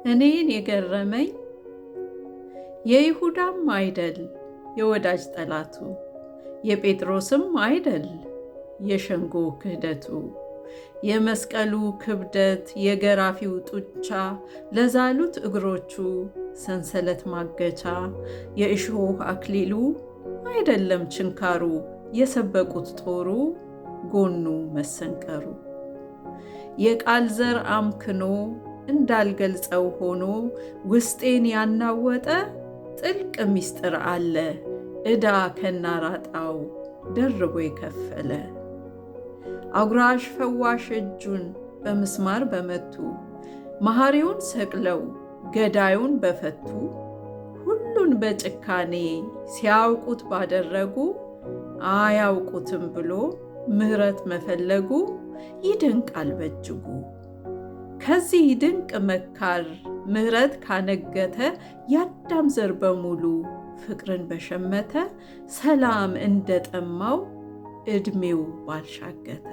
እኔን የገረመኝ የይሁዳም አይደል የወዳጅ ጠላቱ፣ የጴጥሮስም አይደል የሸንጎ ክህደቱ፣ የመስቀሉ ክብደት የገራፊው ጡጫ፣ ለዛሉት እግሮቹ ሰንሰለት ማገቻ፣ የእሾህ አክሊሉ አይደለም ችንካሩ፣ የሰበቁት ጦሩ ጎኑ መሰንቀሩ። የቃል ዘር አምክኖ እንዳልገልጸው ሆኖ ውስጤን ያናወጠ ጥልቅ ምስጢር አለ፣ ዕዳ ከናራጣው ደርቦ የከፈለ። አጉራሽ ፈዋሽ እጁን በምስማር በመቱ፣ መሐሪውን ሰቅለው ገዳዩን በፈቱ፣ ሁሉን በጭካኔ ሲያውቁት ባደረጉ፣ አያውቁትም ብሎ ምሕረት መፈለጉ ይደንቃል በእጅጉ። ከዚህ ድንቅ መካር ምሕረት ካነገተ፣ የአዳም ዘር በሙሉ ፍቅርን በሸመተ፣ ሰላም እንደጠማው ዕድሜው ባልሻገተ።